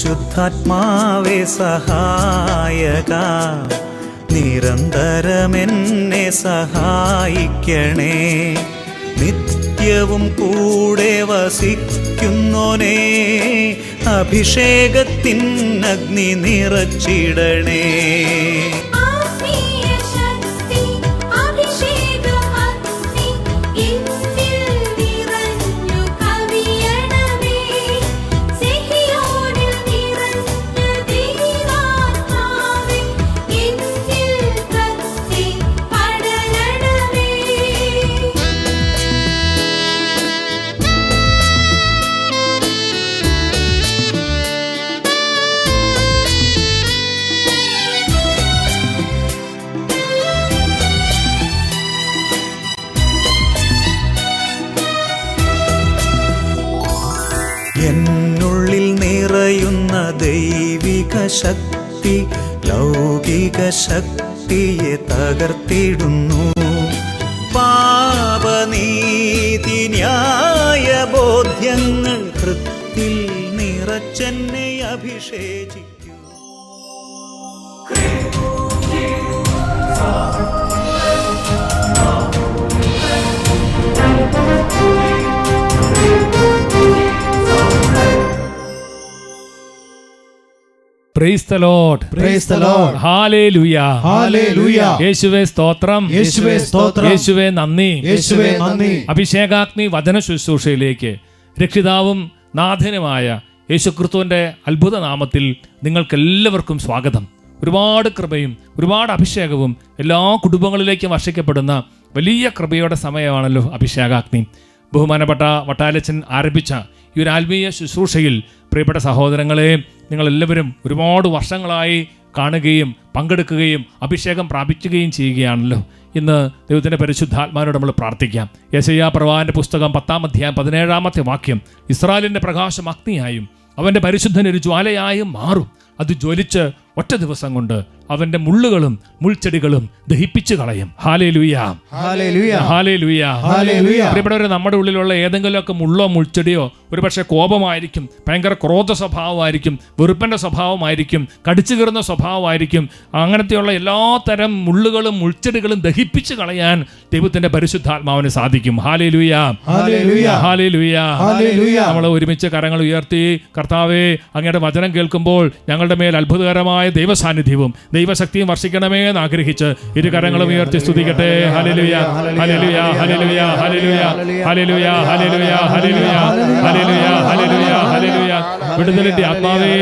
പരിശുദ്ധാത്മാവേ സഹായക, നിരന്തരമെന്നെ സഹായിക്കണേ. നിത്യവും കൂടെ വസിക്കുന്നോനേ, അഭിഷേകത്തിൻ അഗ്നി നിറച്ചിടണേ. എന്നുള്ളിൽ നിറയുന്ന ദൈവിക ശക്തി ലൗകിക ശക്തിയെ തകർത്തിടുന്നു. പാപനീതി ന്യായ ബോധ്യങ്ങൾ ഹൃത്തിൽ നിറച്ചെന്നെ അഭിഷേചിക്കൂ. Praise the Lord. Praise the Lord. Hallelujah. Hallelujah. യേശുവേ സ്തോത്രം. യേശുവേ സ്തോത്രം. യേശുവേ നന്ദി. യേശുവേ നന്ദി. അഭിഷേകാഗ്നി വചന ശുശ്രൂഷയിലേക്ക് രക്ഷിതാവും നാഥനുമായ യേശുക്രിസ്തുവിന്റെ അത്ഭുത നാമത്തിൽ നിങ്ങൾക്കെല്ലാവർക്കും സ്വാഗതം. ഒരുപാട് കൃപയും ഒരുപാട് അഭിഷേകവും എല്ലാ കുടുംബങ്ങളിലേക്കും വർഷിക്കപ്പെടുന്ന വലിയ കൃപയുടെ സമയമാണല്ലോ അഭിഷേകാഗ്നി. ബഹുമാനപ്പെട്ട വട്ടാലച്ചൻ ആരംഭിച്ച ഈ ഒരു ആത്മീയ ശുശ്രൂഷയിൽ പ്രിയപ്പെട്ട സഹോദരങ്ങളെ, നിങ്ങളെല്ലാവരും ഒരുപാട് വർഷങ്ങളായി കാണുകയും പങ്കെടുക്കുകയും അഭിഷേകം പ്രാപിക്കുകയും ചെയ്യുകയാണല്ലോ. ഇന്ന് ദൈവത്തിൻ്റെ പരിശുദ്ധാത്മാവിനോട് നമ്മൾ പ്രാർത്ഥിക്കാം. യെശയ്യാ പ്രവാചകന്റെ പുസ്തകം 10-ാം അധ്യായം 17-ാമത്തെ വാക്യം, ഇസ്രായേലിൻ്റെ പ്രകാശം അഗ്നിയായും അവൻ്റെ പരിശുദ്ധനൊരു ജ്വാലയായും മാറും. അത് ജ്വലിച്ച് ഒറ്റ ദിവസം കൊണ്ട് അവന്റെ മുള്ളുകളും മുൾച്ചെടികളും ദഹിപ്പിച്ചു കളയും. ഹല്ലേലൂയ, ഹല്ലേലൂയ, ഹല്ലേലൂയ, ഹല്ലേലൂയ. പ്രിയപ്പെട്ടവരെ, നമ്മുടെ ഉള്ളിലുള്ള ഏതെങ്കിലുമൊക്കെ മുള്ളോ മുൾച്ചെടിയോ ഒരുപക്ഷെ കോപമായിരിക്കും, ഭയങ്കര ക്രോധ സ്വഭാവമായിരിക്കും, വെറുപ്പൻ്റെ സ്വഭാവമായിരിക്കും, കടിച്ചു കീറുന്ന സ്വഭാവമായിരിക്കും. അങ്ങനത്തെയുള്ള എല്ലാ തരം മുള്ളുകളും മുൾച്ചെടികളും ദഹിപ്പിച്ചു കളയാൻ ദൈവത്തിന്റെ പരിശുദ്ധാത്മാവിന് സാധിക്കും. ഹല്ലേലൂയ, ഹല്ലേലൂയ, ഹല്ലേലൂയ, ഹല്ലേലൂയ. നമ്മൾ ഒരുമിച്ച് കരങ്ങൾ ഉയർത്തി, കർത്താവേ, അങ്ങയുടെ വചനം കേൾക്കുമ്പോൾ ഞങ്ങളുടെ മേൽ അത്ഭുതകരമായ ദൈവസാന്നിധ്യവും ദൈവശക്തിയും വർഷിക്കണമേ എന്ന് ആഗ്രഹിച്ച് ഇരു കരങ്ങളും ഉയർത്തി സ്തുതിക്കട്ടെ. ഹല്ലേലൂയ, ഹല്ലേലൂയ, ഹല്ലേലൂയ, ഹല്ലേലൂയ, ഹല്ലേലൂയ, ഹല്ലേലൂയ, ഹല്ലേലൂയ, ഹല്ലേലൂയ, ഹല്ലേലൂയ, ഹല്ലേലൂയ. വിടുതലിന്റെ ആത്മാവേ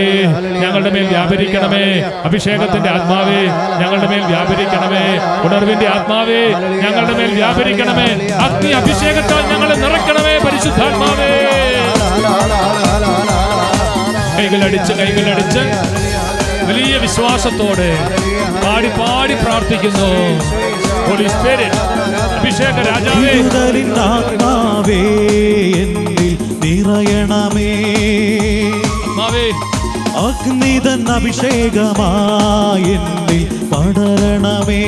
ഞങ്ങളുടെ മേൽ വ്യാപരിക്കണമേ. അഭിഷേകത്തിന്റെ ആത്മാവേ ഞങ്ങളുടെ മേൽ വ്യാപരിക്കണമേ. ഉണർവിന്റെ ആത്മാവേ ഞങ്ങളുടെ മേൽ വ്യാപരിക്കണമേ. അഗ്നി അഭിഷേകത്താൽ ഞങ്ങളെ നിറയ്ക്കണമേ പരിശുദ്ധാത്മാവേ. കൈകളടിച്ച് വലിയ വിശ്വാസത്തോടെ പാടി പാടി പ്രാർത്ഥിക്കുന്നു. ഹോളി സ്പിരിറ്റ്, അഭിഷേക രാജാവേ, ആത്മാവേ എന്നിൽ നിറയണമേ. ആത്മാവേ, അഗ്നിതൻ അഭിഷേകമായി എന്നിൽ പടരണമേ.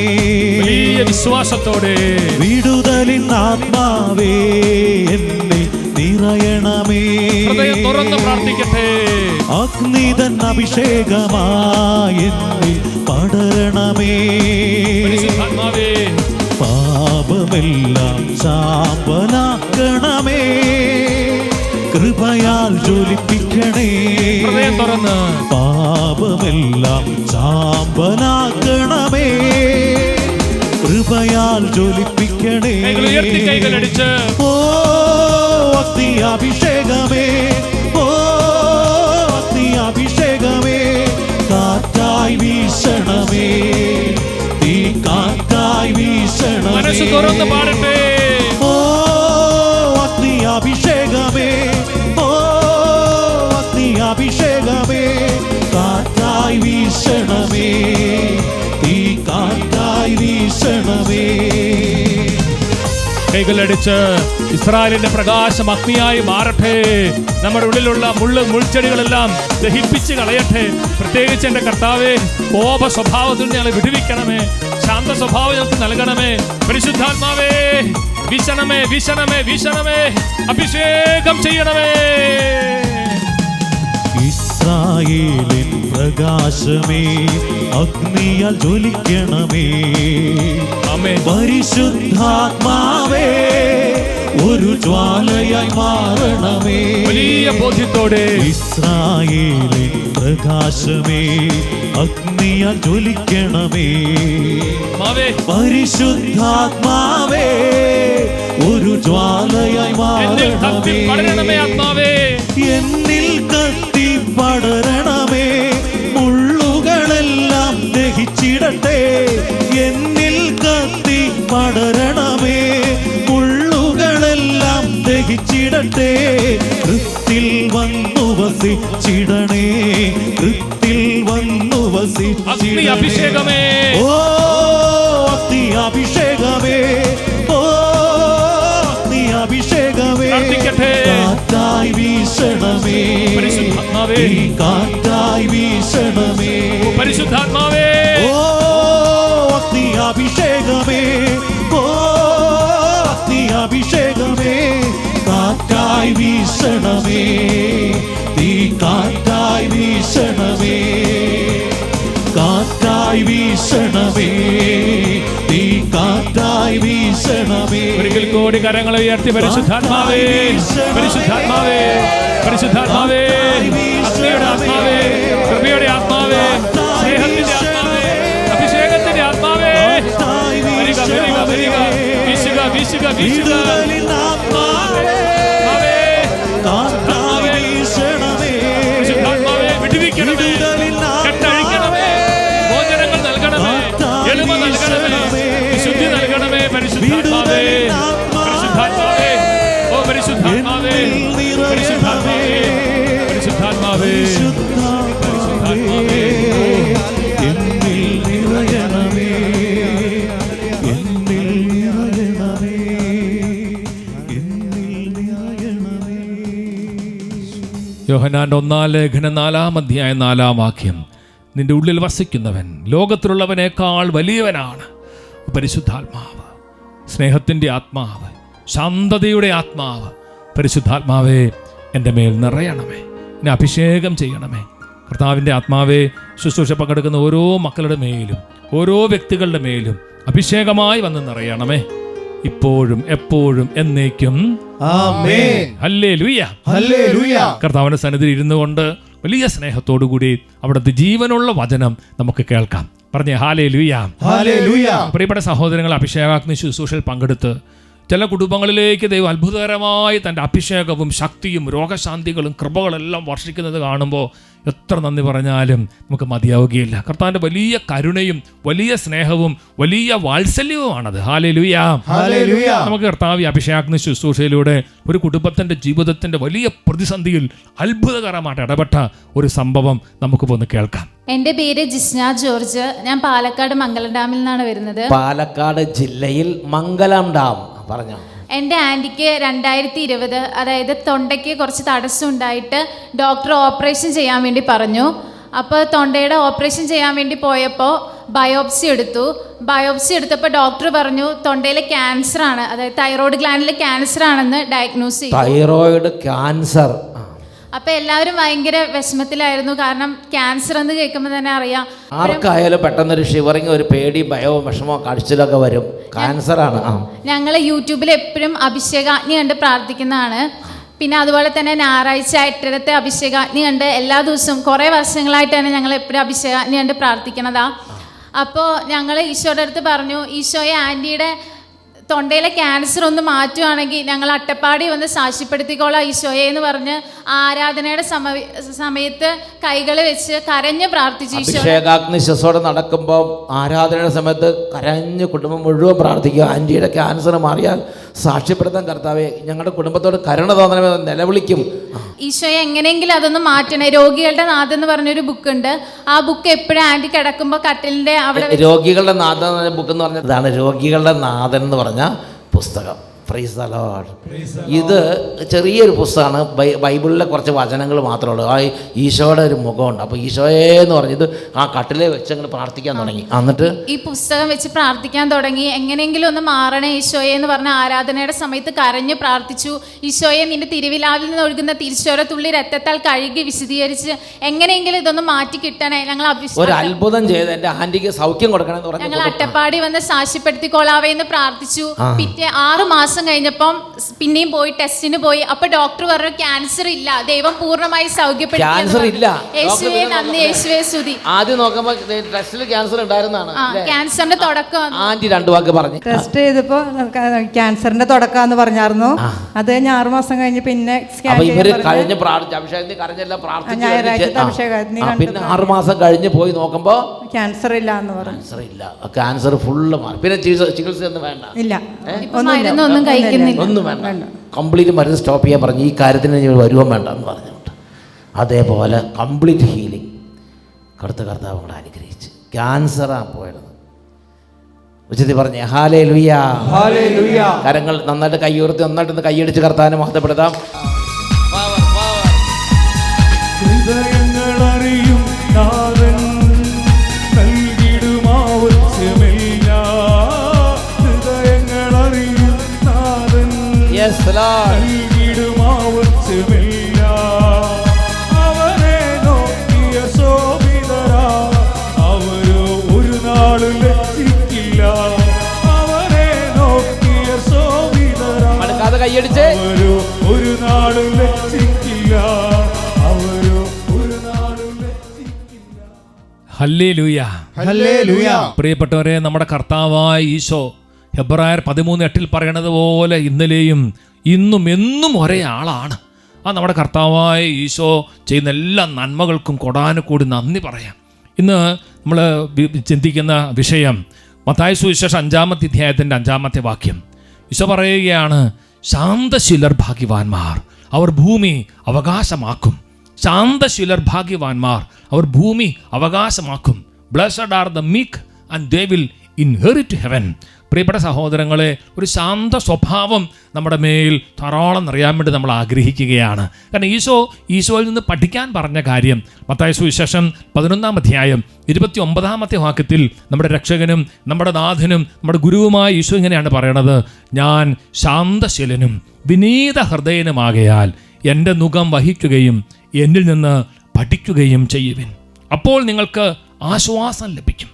വലിയ വിശ്വാസത്തോടെ വിടുതലിൻ ആത്മാവേ എന്നിൽ നിറയണമേ. ഹൃദയം തുറന്ന് പ്രാർത്ഥിക്കട്ടെ. അഗ്നിതൻ അഭിഷേകമായി എന്നിൽ പടരണമേ. ആത്മാവേ, പാപമെല്ലാം ശാപനാക്കണമേ. കൃപയാൽ ജ്വലിപ്പിക്കണേ. ഹൃദയം തുറന്ന് പാപമെല്ലാം ശാപനാക്കണമേ. കൃപയാൽ ജ്വലിപ്പിക്കണേ. കൈകളടിച്ച് ഓ അഗ്നി അഭിഷേകമേ, ഓ അഗ്നി അഭിഷേകമേ, കാറ്റായി വീശണമേ, തീ കാറ്റായി വീശണമേ. മനസ്സ് തുറന്ന് പാടട്ടെ. ഓ അഗ്നി അഭിഷേകമേ, ഓ അഗ്നി അഭിഷേകമേ, കാറ്റായി വീശണമേ, തീ കാറ്റായി വീശണമേ. കൈകളടിച്ച് ഇസ്രായേലിന്റെ പ്രകാശം അഗ്നിയായി മാറട്ടെ. നമ്മുടെ ഉള്ളിലുള്ള മുൾച്ചെടികളെല്ലാം ദഹിപ്പിച്ച് കളയട്ടെ. പ്രത്യേകിച്ച് എൻ്റെ കർത്താവേ, കോപ സ്വഭാവത്തിൽ ഞങ്ങളെ വിടുവിക്കണമേ. ശാന്ത സ്വഭാവം ഞങ്ങൾക്ക് നൽകണമേ. പരിശുദ്ധാത്മാവേ, വീശണമേ, വീശണമേ, വീശണമേ, അഭിഷേകം ചെയ്യണമേ. ഇസ്രായേലിൻ പ്രകാശമേ അഗ്നിയാൽ ജ്വലിക്കണമേ. ആമേൻ. പരിശുദ്ധാത്മാവേ ഒരു ജ്വാലയായി മാറണമേ. വലിയ ബോധ്യത്തോടെ ഇസ്രായേലിൻ പ്രകാശമേ അഗ്നിയാൽ ജ്വലിക്കണമേ. പരിശുദ്ധാത്മാവേ ഒരു ജ്വാലയായി മാറണമേ. ആത്മാവേ എന്നിൽ കത്തി പടരണമേ. മുള്ളുകളെല്ലാം ദഹിച്ചിടട്ടെ. എന്നിൽ കത്തി പടരണമേ. മുള്ളുകളെല്ലാം ദഹിച്ചിടട്ടെ. കൃത്തിൽ വന്നു വസിച്ചിടണേ. കൃത്തിൽ വന്നു വസിച്ചിടണേ. അഭിഷേകമേ ഓ അഗ്നി അഭിഷേകമേ. ഓ അഗ്നി അഭിഷേകമേ. കാറ്റായി വീശണമേ. പരിശുദ്ധാത്മാവേ കാറ്റായി വീശണമേ. പരിശുദ്ധാത്മാവേ ഓ അഗ്നി അഭിഷേകമേ. ഓ അഗ്നി അഭിഷേകമേ. കാറ്റായി വീശണമേ. തീ കാറ്റായി വീശണമേ. കാറ്റായി വീശണമേ. തീ കാറ്റായി വീശണമേ. ഒരിക്കൽ കോടി കരങ്ങളെ ഉയർത്തി പരിശുദ്ധാത്മാവേ പരിശുദ്ധാത്മാവേ പരിശുദ്ധാത്മാവേ അഗ്നിയുടെ ആത്മാവേ കൃപയുടെ ആത്മാവേ സ്നേഹത്തിന്റെ ആത്മാവേ അഭിഷേകത്തിന്റെ ആത്മാവേ വരിക വരിക വരിക വീശുക വീശുക വീശുക പരിശുദ്ധാത്മാവേ വിടുവിക്കണമേ കെട്ടഴിക്കണമേ മോചനങ്ങൾ നൽകണമേ എളിമ നൽകണമേ വിശുദ്ധി നൽകണമേ പരിശുദ്ധാത്മാവേ പരിശുദ്ധാത്മാവേ ഓ പരിശുദ്ധാത്മാവേ പരിശുദ്ധാത്മാവേ പരിശുദ്ധാത്മാവേ പരിശുദ്ധാത്മാവേ എന്നിൽ നിറയണമേ. എന്നിൽ നിറയണമേ. എന്നിൽ നിറയണമേ. യോഹന്നാന്റെ 1 ലേഖനം 4 അധ്യായം 4 വാക്യം. നിന്റെ ഉള്ളിൽ വസിക്കുന്നവൻ ലോകത്തിലുള്ളവനേക്കാൾ വലിയവനാണ്. പരിശുദ്ധാത്മാവ്, സ്നേഹത്തിൻ്റെ ആത്മാവ്, ശാന്തതയുടെ ആത്മാവ്, പരിശുദ്ധാത്മാവേ എൻ്റെ മേൽ നിറയണമേ, എന്നെ അഭിഷേകം ചെയ്യണമേ. കർത്താവിൻ്റെ ആത്മാവേ ശുശ്രൂഷ പങ്കെടുക്കുന്ന ഓരോ മക്കളുടെ മേലും ഓരോ വ്യക്തികളുടെ മേലും അഭിഷേകമായി വന്ന് നിറയണമേ, ഇപ്പോഴും എപ്പോഴും എന്നേക്കും. ആമേൻ. ഹല്ലേലൂയ. ഹല്ലേലൂയ. കർത്താവിന്റെ സന്നിധിയിൽ ഇരുന്നു കൊണ്ട് വലിയ സ്നേഹത്തോടുകൂടി അവിടുത്തെ ജീവനുള്ള വചനം നമുക്ക് കേൾക്കാം. പറഞ്ഞേ ഹല്ലേലൂയ. ഹല്ലേലൂയ. പ്രിയപ്പെട്ട സഹോദരങ്ങൾ, അഭിഷേകാഗ്നി ശുശ്രൂഷയിൽ പങ്കെടുത്ത് ചില കുടുംബങ്ങളിലേക്ക് ദൈവം അത്ഭുതകരമായി തൻ്റെ അഭിഷേകവും ശക്തിയും രോഗശാന്തികളും കൃപകളെല്ലാം വർഷിക്കുന്നത് കാണുമ്പോൾ എത്ര നന്ദി പറഞ്ഞാലും നമുക്ക് മതിയാവുകയില്ല. കർത്താവിൻ്റെ വലിയ കരുണയും വലിയ സ്നേഹവും വലിയ വാത്സല്യവുമാണത്. ഹല്ലേലൂയ. ഹല്ലേലൂയ. നമുക്ക് കർത്താവ് അഭിഷേകാഗ്നി ശുശ്രൂഷയിലൂടെ ഒരു കുടുംബത്തിൻ്റെ ജീവിതത്തിൻ്റെ വലിയ പ്രതിസന്ധിയിൽ അത്ഭുതകരമായിട്ട് ഇടപെട്ട ഒരു സംഭവം നമുക്ക് ഒന്ന് കേൾക്കാം. എൻ്റെ പേര് ജിസ്ന ജോർജ്. ഞാൻ പാലക്കാട് മംഗലം ഡാമിൽ നിന്നാണ് വരുന്നത്. പാലക്കാട് ജില്ലയിൽ മംഗലം ഡാം. പറഞ്ഞോ. എൻ്റെ ആൻറ്റിക്ക് 2020 അതായത് തൊണ്ടയ്ക്ക് കുറച്ച് തടസ്സം ഉണ്ടായിട്ട് ഡോക്ടർ ഓപ്പറേഷൻ ചെയ്യാൻ വേണ്ടി പറഞ്ഞു. അപ്പോൾ തൊണ്ടയുടെ ഓപ്പറേഷൻ ചെയ്യാൻ വേണ്ടി പോയപ്പോൾ ബയോപ്സി എടുത്തപ്പോൾ ഡോക്ടർ പറഞ്ഞു തൊണ്ടയിൽ ക്യാൻസർ ആണ്, അതായത് തൈറോയ്ഡ് ഗ്ലാൻഡിൽ ക്യാൻസർ ആണെന്ന് ഡയഗ്നോസ് ചെയ്തു. Thyroid cancer. അപ്പോൾ എല്ലാവരും ഭയങ്കര വിഷമത്തിലായിരുന്നു. കാരണം ക്യാൻസർ എന്ന് കേൾക്കുമ്പോൾ തന്നെ അറിയാം ആർക്കായാലും പെട്ടെന്നൊരു ഷിവറിങ്, ഒരു പേടി, ഭയവും വിഷമവും കാഴ്ചയിലൊക്കെ വരും. ക്യാൻസർ ആണ്. ഞങ്ങൾ യൂട്യൂബിൽ എപ്പോഴും അഭിഷേകാഗ്നി കണ്ട് പ്രാർത്ഥിക്കുന്നതാണ്. പിന്നെ അതുപോലെ തന്നെ ഞായറാഴ്ച 8:30 അഭിഷേകാഗ്നി കണ്ട് എല്ലാ ദിവസവും കുറേ വർഷങ്ങളായിട്ടാണ് ഞങ്ങൾ എപ്പോഴും അഭിഷേകാഗ്നി കണ്ട് പ്രാർത്ഥിക്കണതാ. അപ്പോൾ ഞങ്ങൾ ഈശോയുടെ അടുത്ത് പറഞ്ഞു, ഈശോയെ ആൻറ്റിയുടെ തൊണ്ടയിലെ ക്യാൻസർ ഒന്ന് മാറ്റുവാണെങ്കിൽ ഞങ്ങൾ അട്ടപ്പാടി വന്ന് സാക്ഷ്യപ്പെടുത്തിക്കോളാം ഈശോയെ എന്ന് പറഞ്ഞ് ആരാധനയുടെ സമയത്ത് കൈകൾ വെച്ച് കരഞ്ഞ് പ്രാർത്ഥിച്ചു. അഭിഷേകാഗ്നി ശുശ്രൂഷ നടക്കുമ്പോൾ ആരാധനയുടെ സമയത്ത് കരഞ്ഞ് കുടുംബം മുഴുവൻ പ്രാർത്ഥിക്കുക. ആൻറ്റിയുടെ ക്യാൻസർ മാറിയാൽ സാക്ഷ്യപ്പെടുത്താൻ കർത്താവേ ഞങ്ങളുടെ കുടുംബത്തോട് കരുണ തോന്നണമെന്ന് നിലവിളിക്കും. ഈശോയെ എങ്ങനെയെങ്കിലും അതൊന്ന് മാറ്റണേ. രോഗികളുടെ നാഥൻ എന്ന് പറഞ്ഞൊരു ബുക്കുണ്ട്. ആ ബുക്ക് എപ്പോഴും ആൻറ്റി കിടക്കുമ്പോൾ കട്ടിലിൻ്റെ അവിടെ രോഗികളുടെ നാഥൻ ബുക്ക് എന്ന് പറഞ്ഞതാണ് രോഗികളുടെ നാഥൻ എന്ന് പറഞ്ഞ പുസ്തകം. Praise the Lord. ഇത് ചെറിയൊരു പുസ്തകമാണ്. ബൈബിളിലെ കുറച്ച് വചനങ്ങൾ മാത്രമേ ഉള്ളൂ. ആ ഈശോയുടെ ഒരു മുഖമുണ്ട്. അപ്പോൾ ഈശോയെന്ന് പറഞ്ഞത് ആ കട്ടിലെ വെച്ച് അങ്ങ് പ്രാർത്ഥിക്കാൻ തുടങ്ങി. എന്നിട്ട് ഈ പുസ്തകം വെച്ച് പ്രാർത്ഥിക്കാൻ തുടങ്ങി. എങ്ങനെയെങ്കിലും ഒന്ന് മാറണേ ഈശോയെ എന്ന് പറഞ്ഞ ആരാധനയുടെ സമയത്ത് കരഞ്ഞു പ്രാർത്ഥിച്ചു. ഈശോയെ നിന്റെ തിരുവിലാവിൽ നിന്ന് ഒഴുകുന്ന തിരിച്ചോര തുള്ളി രക്തത്താൽ കഴുകി വിശദീകരിച്ച് എങ്ങനെയെങ്കിലും ഇതൊന്ന് മാറ്റി കിട്ടണേ. ഞങ്ങൾ ഒരു അത്ഭുതം ചെയ്ത് എൻ്റെ ആന്റിക്ക് സൗഖ്യം കൊടുക്കണമെന്ന് പറഞ്ഞു. ഞങ്ങൾ അട്ടപ്പാടി വന്ന് സാക്ഷ്യപ്പെടുത്തിക്കൊള്ളാവേ എന്ന് പ്രാർത്ഥിച്ചു. പിറ്റേ 6 മാസം കഴിഞ്ഞപ്പം പിന്നെയും പോയി ടെസ്റ്റിന് പോയി. അപ്പൊ ഡോക്ടർ പറഞ്ഞു ക്യാൻസർ ഇല്ല, ദൈവം പൂർണ്ണമായി ക്യാൻസർ ഇല്ല. യേശുവേ നന്ദി, യേശുവേ സ്തുതി. ആദ്യം നോക്കുമ്പോൾ ടെസ്റ്റിൽ ക്യാൻസർ ഉണ്ടായിരുന്നാണ്. ക്യാൻസറിന്റെ തുടക്കം ആന്റി 2 വാക്ക് പറഞ്ഞു. ടെസ്റ്റ് ചെയ്തപ്പോ ക്യാൻസറിന്റെ തുടക്കാന്ന് പറഞ്ഞായിരുന്നു. അത് കഴിഞ്ഞ് 6 മാസം കഴിഞ്ഞ് പിന്നെ സ്കാൻ ഇവര് കഴിഞ്ഞ് അഭിഷേകത്തിന് കരഞ്ഞെല്ലാം ഞായറാഴ്ചത്തെ അഭിഷേകത്തിന് പിന്നെ 6 മാസം കഴിഞ്ഞ് പോയി നോക്കുമ്പോ ക്യാൻസർ ഇല്ല എന്ന് പറഞ്ഞു. ക്യാൻസർ ഇല്ല, ക്യാൻസർ ഫുള്ള് മാറി. പിന്നെ ചികിത്സ ഒന്നും വേണ്ട, ഇല്ല, മരുന്നൊന്നും കഴിക്കുന്നില്ല, ഒന്നും വേണ്ട. കംപ്ലീറ്റ് മരുന്ന് സ്റ്റോപ്പ് ചെയ്യാൻ പറഞ്ഞു. ഈ കാര്യത്തിന് വരുവാൻ വേണ്ട എന്ന് പറഞ്ഞുകൊണ്ട് അതേപോലെ കംപ്ലീറ്റ് ഹീലിംഗ് കർത്താവ് കൂടെ അനുഗ്രഹിച്ച് ക്യാൻസറാ പോയത്. ഉച്ചത്തിൽ പറഞ്ഞേ ഹല്ലേലൂയ, ഹല്ലേലൂയ. കരങ്ങൾ നന്നായിട്ട് കൈയുയർത്തി നന്നായിട്ട് കൈയടിച്ച് കർത്താവിനെ മഹത്വപ്പെടുത്താം. ഹൃദയങ്ങളറിയും നാഥൻ നൽകിടുമാവശ്യമെല്ലാം. ഹൃദയങ്ങളറിയും നാഥൻ നൽകിടുമാവശ്യമെല്ലാം. അവനെ നോക്കിയ ശോഭിതരാ അവരോ ഒരു നാളും ലജ്ജിക്കില്ല. അവനെ നോക്കിയ ശോഭിതരാ കൈയടിച്ച് അവരോ ഒരു നാളും ലജ്ജിക്കില്ല. Hallelujah, hallelujah. പ്രിയപ്പെട്ടവരെ, നമ്മുടെ കർത്താവായ ഈശോ ഹെബ്രായർ 13:8 പറയണത് പോലെ ഇന്നലെയും ഇന്നും എന്നും ഒരേ ആളാണ്. ആ നമ്മുടെ കർത്താവായ ഈശോ ചെയ്യുന്ന എല്ലാ നന്മകൾക്കും കൊടാനുകൂടി നന്ദി പറയാം. ഇന്ന് നമ്മൾ ചിന്തിക്കുന്ന വിഷയം മത്തായി സുവിശേഷം 5-ാമത്തെ അധ്യായത്തിൻ്റെ 5-ാമത്തെ വാക്യം. ഈശോ പറയുകയാണ്, ശാന്തശീലർ ഭാഗ്യവാന്മാർ, അവർ ഭൂമി അവകാശമാക്കും. ശാന്തശീലർ ഭാഗ്യവാന്മാർ, അവർ ഭൂമി അവകാശമാക്കും. Blessed are the meek and they will inherit heaven. പ്രിയപ്പെട്ട സഹോദരങ്ങളെ, ഒരു ശാന്ത സ്വഭാവം നമ്മുടെ മേൽ ധാരാളം നിറയാൻ വേണ്ടി നമ്മൾ ആഗ്രഹിക്കുകയാണ്. കാരണം ഈശോയിൽ നിന്ന് പഠിക്കാൻ പറഞ്ഞ കാര്യം മത്തായി സുവിശേഷം 11-ാം അധ്യായം 29-ാമത്തെ വാക്യത്തിൽ നമ്മുടെ രക്ഷകനും നമ്മുടെ നാഥനും നമ്മുടെ ഗുരുവുമായ ഈശോ ഇങ്ങനെയാണ് പറയണത്, ഞാൻ ശാന്തശീലനും വിനീത ഹൃദയനുമാകയാൽ എൻ്റെ നുകം വഹിക്കുകയും എന്നിൽ നിന്ന് പഠിക്കുകയും ചെയ്യുവിൻ, അപ്പോൾ നിങ്ങൾക്ക് ആശ്വാസം ലഭിക്കും.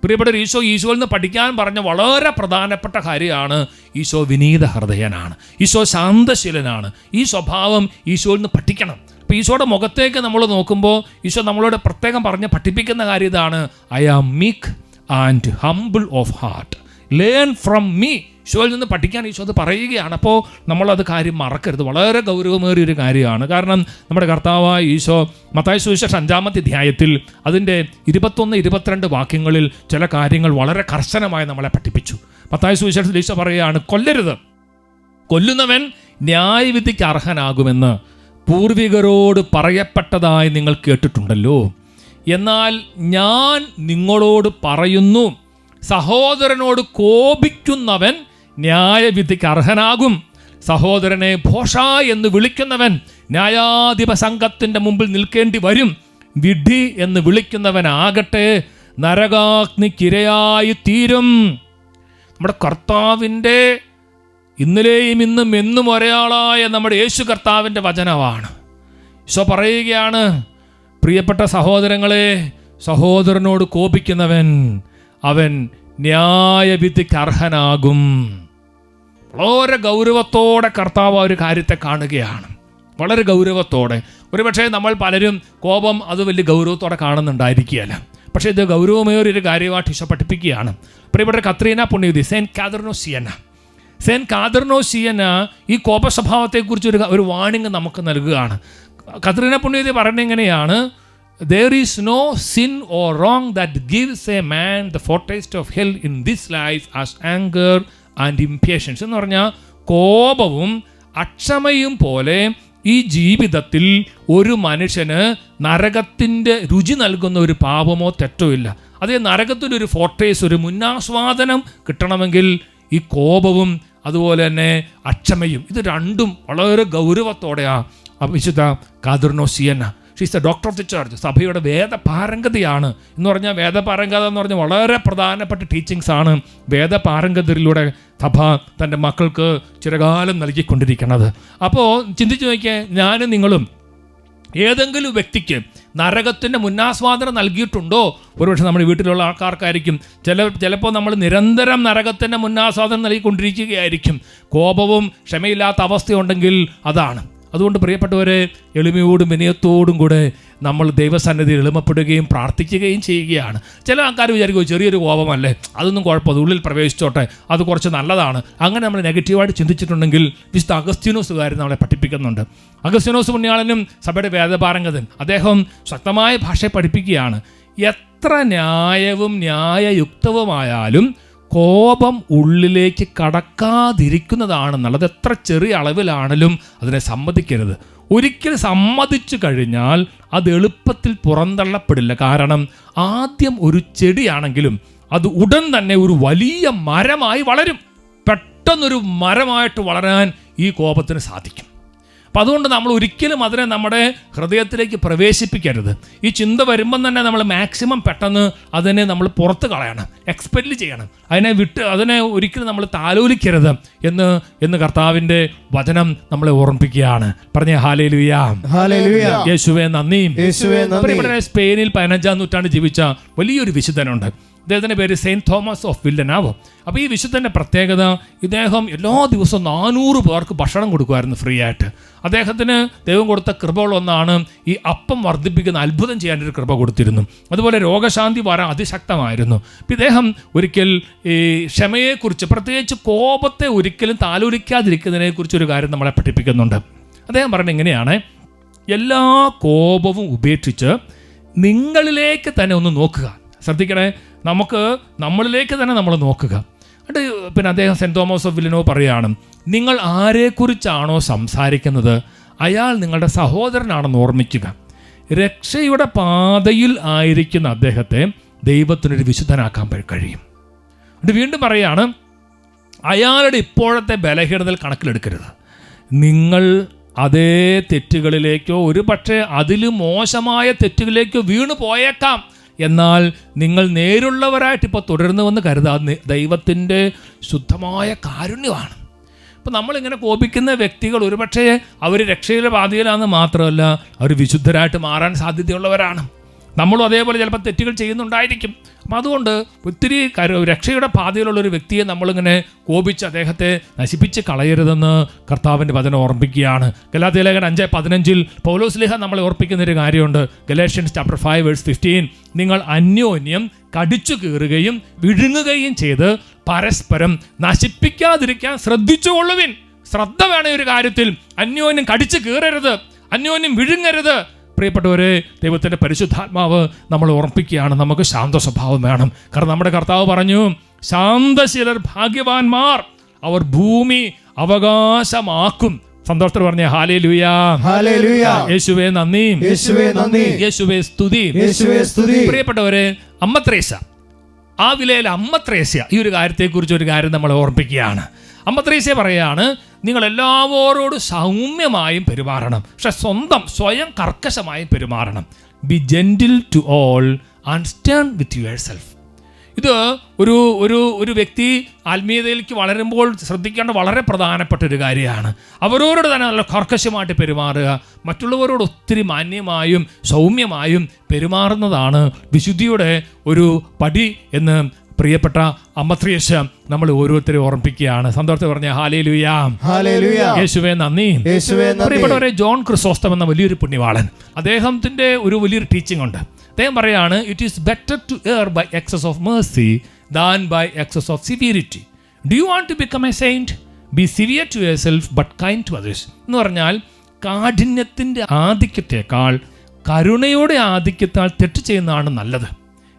പ്രിയപ്പെട്ട ഈശോയിൽ നിന്ന് പഠിക്കാൻ പറഞ്ഞ വളരെ പ്രധാനപ്പെട്ട കാര്യമാണ് ഈശോ വിനീത ഹൃദയനാണ്, ഈശോ ശാന്തശീലനാണ്. ഈ സ്വഭാവം ഈശോയിൽ നിന്ന് പഠിക്കണം. അപ്പോൾ ഈശോയുടെ മുഖത്തേക്ക് നമ്മൾ നോക്കുമ്പോൾ ഈശോ നമ്മളോട് പ്രത്യേകം പറഞ്ഞ് പഠിപ്പിക്കുന്ന കാര്യം ഇതാണ്, I am meek and humble of heart, learn from me. ഈശോയിൽ നിന്ന് പഠിക്കാൻ ഈശോ അത് പറയുകയാണ്. അപ്പോൾ നമ്മളത് കാര്യം മറക്കരുത്, വളരെ ഗൗരവമേറിയൊരു കാര്യമാണ്. കാരണം നമ്മുടെ കർത്താവായ ഈശോ മത്തായി സുവിശേഷം 5-ാമത്തെ അധ്യായത്തിൽ അതിൻ്റെ 21-22 വാക്യങ്ങളിൽ ചില കാര്യങ്ങൾ വളരെ കർശനമായി നമ്മളെ പഠിപ്പിച്ചു. മത്തായി സുവിശേഷത്തിൽ ഈശോ പറയുകയാണ്, കൊല്ലരുത്, കൊല്ലുന്നവൻ ന്യായവിധിക്ക് അർഹനാകുമെന്ന് പൂർവികരോട് പറയപ്പെട്ടതായി നിങ്ങൾ കേട്ടിട്ടുണ്ടല്ലോ. എന്നാൽ ഞാൻ നിങ്ങളോട് പറയുന്നു, സഹോദരനോട് കോപിക്കുന്നവൻ ന്യായവിധിക്ക് അർഹനാകും. സഹോദരനെ ഭോഷ എന്ന് വിളിക്കുന്നവൻ ന്യായാധിപ സംഘത്തിൻ്റെ മുമ്പിൽ നിൽക്കേണ്ടി വരും. വിഡ്ഢി എന്ന് വിളിക്കുന്നവനാകട്ടെ നരകാഗ്നിക്കിരയായി തീരും. നമ്മുടെ കർത്താവിൻ്റെ ഇന്നലെയും ഇന്നും എന്നും ഒരേയാളായ നമ്മുടെ യേശു കർത്താവിൻ്റെ വചനമാണ്. ഈശോ പറയുകയാണ്, പ്രിയപ്പെട്ട സഹോദരങ്ങളെ, സഹോദരനോട് കോപിക്കുന്നവൻ അവൻ ന്യായവിധിക്ക് അർഹനാകും. വളരെ ഗൗരവത്തോടെ കർത്താവ് ഒരു കാര്യത്തെ കാണുകയാണ്, വളരെ ഗൗരവത്തോടെ. ഒരുപക്ഷെ നമ്മൾ പലരും കോപം അത് വലിയ ഗൗരവത്തോടെ കാണുന്നുണ്ടായിരിക്കുകയല്ല, പക്ഷേ ഇത് ഗൗരവമേറിയൊരു കാര്യമായിട്ട് ഈശോ പഠിപ്പിക്കുകയാണ്. പ്രിയപ്പെട്ട കത്രീന പുണ്യവതി സെയിൻറ്റ് കാതറിനോ സിയന ഈ കോപ സ്വഭാവത്തെക്കുറിച്ച് ഒരു വാണിംഗ് നമുക്ക് നൽകുകയാണ്. കത്രീന പുണ്യവതി പറയുന്നത് എങ്ങനെയാണ്, there is no sin or wrong that gives a man the foretaste of hell in this life as anger and impatience. എന്ന് പറഞ്ഞാൽ കോപവും അക്ഷമയും പോലെ ഈ ജീവിതത്തിൽ ഒരു മനുഷ്യന് നരകത്തിൻ്റെ രുചി നൽകുന്ന ഒരു പാപമോ തെറ്റോ ഇല്ല. അതേ നരകത്തിൻ്റെ ഒരു ഫോർട്ടേസ്, ഒരു മുന്നാസ്വാദനം കിട്ടണമെങ്കിൽ ഈ കോപവും അതുപോലെ തന്നെ അക്ഷമയും, ഇത് രണ്ടും വളരെ ഗൗരവത്തോടെയാണ് വിശുദ്ധ കാതർനോസിയന്ന. She's the doctor of the church. സഭയുടെ വേദപാരംഗതയാണ് എന്ന് പറഞ്ഞാൽ, വേദപാരംഗത എന്ന് പറഞ്ഞാൽ വളരെ പ്രധാനപ്പെട്ട ടീച്ചിങ്സ് ആണ് വേദപാരംഗതയിലൂടെ സഭ തൻ്റെ മക്കൾക്ക് ചിരകാലം നൽകിക്കൊണ്ടിരിക്കുന്നത്. അപ്പോൾ ചിന്തിച്ചു നോക്കിയാൽ, ഞാനും നിങ്ങളും ഏതെങ്കിലും വ്യക്തിക്ക് നരകത്തിൻ്റെ മുന്നാസ്വാദനം നൽകിയിട്ടുണ്ടോ? ഒരുപക്ഷെ നമ്മുടെ വീട്ടിലുള്ള ആൾക്കാർക്കായിരിക്കും. ചിലപ്പോൾ നമ്മൾ നിരന്തരം നരകത്തിൻ്റെ മുന്നാസ്വാദനം നൽകിക്കൊണ്ടിരിക്കുകയായിരിക്കും. കോപവും ക്ഷമയില്ലാത്ത അവസ്ഥയുണ്ടെങ്കിൽ അതാണ്. അതുകൊണ്ട് പ്രിയപ്പെട്ടവരെ, എളിമയോടും വിനയത്തോടും കൂടെ നമ്മൾ ദൈവസന്നിധിയിൽ എളിമപ്പെടുകയും പ്രാർത്ഥിക്കുകയും ചെയ്യുകയാണ്. ചില ആൾക്കാർ വിചാരിക്കും ചെറിയൊരു കോപമല്ലേ, അതൊന്നും കുഴപ്പമില്ല, ഉള്ളിൽ പ്രവേശിച്ചോട്ടെ, അത് കുറച്ച് നല്ലതാണ്. അങ്ങനെ നമ്മൾ നെഗറ്റീവായിട്ട് ചിന്തിച്ചിട്ടുണ്ടെങ്കിൽ വിശുദ്ധ അഗസ്തീനോസുകാരൻ നമ്മളെ പഠിപ്പിക്കുന്നുണ്ട്. അഗസ്തീനോസ് പുണ്യാളനും സഭയുടെ വേദപാരംഗതൻ, അദ്ദേഹം ശക്തമായ ഭാഷയെ പഠിപ്പിക്കുകയാണ്. എത്ര ന്യായവും ന്യായയുക്തവുമായാലും കോപം ഉള്ളിലേക്ക് കടക്കാതിരിക്കുന്നതാണെന്നുള്ളത്, എത്ര ചെറിയ അളവിലാണെങ്കിലും അതിനെ സമ്മതിക്കരുത്. ഒരിക്കൽ സമ്മതിച്ചു കഴിഞ്ഞാൽ അത് എളുപ്പത്തിൽ പുറന്തള്ളപ്പെടില്ല. കാരണം ആദ്യം ഒരു ചെടിയാണെങ്കിലും അത് ഉടൻ തന്നെ ഒരു വലിയ മരമായി വളരും. പെട്ടെന്നൊരു മരമായിട്ട് വളരാൻ ഈ കോപത്തിന് സാധിക്കും. അപ്പം അതുകൊണ്ട് നമ്മൾ ഒരിക്കലും അതിനെ നമ്മുടെ ഹൃദയത്തിലേക്ക് പ്രവേശിപ്പിക്കരുത്. ഈ ചിന്ത വരുമ്പം തന്നെ നമ്മൾ മാക്സിമം പെട്ടെന്ന് അതിനെ നമ്മൾ പുറത്ത് കളയണം, എക്സ്പെല് ചെയ്യണം. അതിനെ ഒരിക്കലും നമ്മൾ താലോലിക്കരുത് എന്ന് കർത്താവിൻ്റെ വചനം നമ്മളെ ഓർമ്മിപ്പിക്കുകയാണ്. പറഞ്ഞേ ഹല്ലേലൂയ, ഹല്ലേലൂയ, യേശുവേ നന്ദി. യേശുവേ നന്ദി. ഇവിടെ സ്പെയിനിൽ 15-ാം നൂറ്റാണ്ട് ജീവിച്ച വലിയൊരു വിശുദ്ധനുണ്ട്. അദ്ദേഹത്തിൻ്റെ പേര് സെയിൻറ്റ് തോമസ് ഓഫ് വില്ലനാവോ. അപ്പോൾ ഈ വിശുദ്ധൻ്റെ പ്രത്യേകത, ഇദ്ദേഹം എല്ലാ ദിവസവും 400 പേർക്ക് ഭക്ഷണം കൊടുക്കുമായിരുന്നു ഫ്രീ ആയിട്ട്. അദ്ദേഹത്തിന് ദൈവം കൊടുത്ത കൃപകൾ ഒന്നാണ് ഈ അപ്പം വർദ്ധിപ്പിക്കുന്ന അത്ഭുതം ചെയ്യാനൊരു കൃപ കൊടുത്തിരുന്നു. അതുപോലെ രോഗശാന്തി വരാൻ അതിശക്തമായിരുന്നു. അപ്പം ഇദ്ദേഹം ഒരിക്കൽ ഈ ക്ഷമയെക്കുറിച്ച്, പ്രത്യേകിച്ച് കോപത്തെ ഒരിക്കലും താലോലിക്കാതിരിക്കുന്നതിനെക്കുറിച്ച് ഒരു കാര്യം നമ്മളെ പഠിപ്പിക്കുന്നുണ്ട്. അദ്ദേഹം പറഞ്ഞത് ഇങ്ങനെയാണ്: എല്ലാ കോപവും ഉപേക്ഷിച്ച് നിങ്ങളിലേക്ക് തന്നെ ഒന്ന് നോക്കുക. ശ്രദ്ധിക്കണേ, നമ്മളിലേക്ക് തന്നെ നമ്മൾ നോക്കുക. പിന്നെ അദ്ദേഹം സെൻറ്റ് തോമസ് ഓഫ് വില്ലനോ പറയുകയാണ്, നിങ്ങൾ ആരെക്കുറിച്ചാണോ സംസാരിക്കുന്നത് അയാൾ നിങ്ങളുടെ സഹോദരനാണെന്ന് ഓർമ്മിക്കുക. രക്ഷയുടെ പാതയിൽ ആയിരിക്കുന്ന അദ്ദേഹത്തെ ദൈവത്തിനൊരു വിശുദ്ധനാക്കാൻ കഴിയും. വീണ്ടും പറയുകയാണ്, അയാളുടെ ഇപ്പോഴത്തെ ബലഹീനതയിൽ കണക്കിലെടുക്കരുത്. നിങ്ങൾ അതേ തെറ്റുകളിലേക്കോ ഒരു പക്ഷേ അതിലും മോശമായ തെറ്റുകളിലേക്കോ വീണു പോയേക്കാം. എന്നാൽ നിങ്ങൾ നേരുള്ളവരായിട്ട് ഇപ്പോൾ തുടരുന്നുവെന്ന് കരുതാതെ ദൈവത്തിൻ്റെ ശുദ്ധമായ കാരുണ്യമാണ്. ഇപ്പോൾ നമ്മളിങ്ങനെ കോപിക്കുന്ന വ്യക്തികൾ ഒരുപക്ഷെ അവർ രക്ഷയുടെ പാതയിലാണെന്ന് മാത്രമല്ല, അവർ വിശുദ്ധരായിട്ട് മാറാൻ സാധ്യതയുള്ളവരാണ്. നമ്മളും അതേപോലെ ചിലപ്പോൾ തെറ്റുകൾ ചെയ്യുന്നുണ്ടായിരിക്കും. അപ്പം അതുകൊണ്ട് ഒത്തിരി രക്ഷയുടെ പാതയിലുള്ളൊരു വ്യക്തിയെ നമ്മളിങ്ങനെ കോപിച്ച് അദ്ദേഹത്തെ നശിപ്പിച്ച് കളയരുതെന്ന് കർത്താവിൻ്റെ വചനം ഓർമ്മിപ്പിക്കുകയാണ്. ഗലാത്യലേഖനം 5:15 പൗലോസ്ലീഹ നമ്മളെ ഓർപ്പിക്കുന്നൊരു കാര്യമുണ്ട്. ഗലേഷ്യൻസ് ചാപ്റ്റർ 5:15, നിങ്ങൾ അന്യോന്യം കടിച്ചു കീറുകയും വിഴുങ്ങുകയും ചെയ്ത് പരസ്പരം നശിപ്പിക്കാതിരിക്കാൻ ശ്രദ്ധിച്ചുകൊള്ളുവിൻ. ശ്രദ്ധ വേണം ഒരു കാര്യത്തിൽ. അന്യോന്യം കടിച്ചു കീറരുത്, അന്യോന്യം വിഴുങ്ങരുത്. പ്രിയപ്പെട്ടവരെ, ദൈവത്തിൻ്റെ പരിശുദ്ധാത്മാവ് നമ്മൾ ഓർമ്മിപ്പിക്കുകയാണ്, നമുക്ക് ശാന്ത സ്വഭാവം വേണം. കാരണം നമ്മുടെ കർത്താവ് പറഞ്ഞു, ശാന്തശീലർ ഭാഗ്യവാന്മാർ, അവർ ഭൂമി അവകാശമാക്കും. സന്തോഷത്തോടെ പറഞ്ഞേ ഹല്ലേലൂയ, ഹല്ലേലൂയ, യേശുവേ നന്ദി, യേശുവേ നന്ദി, യേശുവേ സ്തുതി, യേശുവേ സ്തുതി. പ്രിയപ്പെട്ടവരെ, അമ്മ ത്രേസ്യ, ആ വിലയിൽ അമ്മ ത്രേസ്യ ഈ ഒരു കാര്യത്തെക്കുറിച്ച് ഒരു കാര്യം നമ്മൾ ഓർമ്മിപ്പിക്കുകയാണ്. അമ്മ ത്രേസ്യ പറയുകയാണ്, നിങ്ങൾ എല്ലാവരോടും സൗമ്യമായും പെരുമാറണം, പക്ഷെ സ്വയം കർക്കശമായും പെരുമാറണം. Be gentle to all and stern with yourself. ഇത് ഒരു വ്യക്തി ആത്മീയതയിലേക്ക് വളരുമ്പോൾ ശ്രദ്ധിക്കേണ്ട വളരെ പ്രധാനപ്പെട്ട ഒരു കാര്യമാണ്. അവരോട് തന്നെ നല്ല കർക്കശമായിട്ട് പെരുമാറുക, മറ്റുള്ളവരോട് ഒത്തിരി മാന്യമായും സൗമ്യമായും പെരുമാറുന്നതാണ് വിശുദ്ധിയുടെ ഒരു പടി എന്ന് പ്രിയപ്പെട്ട അമ്മ ത്രേസ്യ നമ്മൾ ഓരോരുത്തരും ഓർമ്മിപ്പിക്കുകയാണ്. സന്തോഷത്തെ പറഞ്ഞ ഹല്ലേലൂയ, ഹല്ലേലൂയ, യേശുവേ നന്ദി, യേശുവേ നന്ദി. പ്രിയപ്പെട്ടവരെ, ജോൺ ക്രിസോസ്റ്റം എന്ന വലിയൊരു പുണ്യവാളൻ, അദ്ദേഹത്തിൻ്റെ ഒരു വലിയൊരു ടീച്ചിങ് ഉണ്ട്. അദ്ദേഹം പറയാണ്, it is better to err by excess of mercy than by excess of severity. Do you want to become a saint, be severe to yourself but kind to others. എന്ന് പറഞ്ഞാൽ, കാഠിന്യത്തിൻ്റെ ആധിക്യത്തെക്കാൾ കരുണയുടെ ആധിക്യത്താൽ തെറ്റ് ചെയ്യുന്നതാണ് നല്ലത്.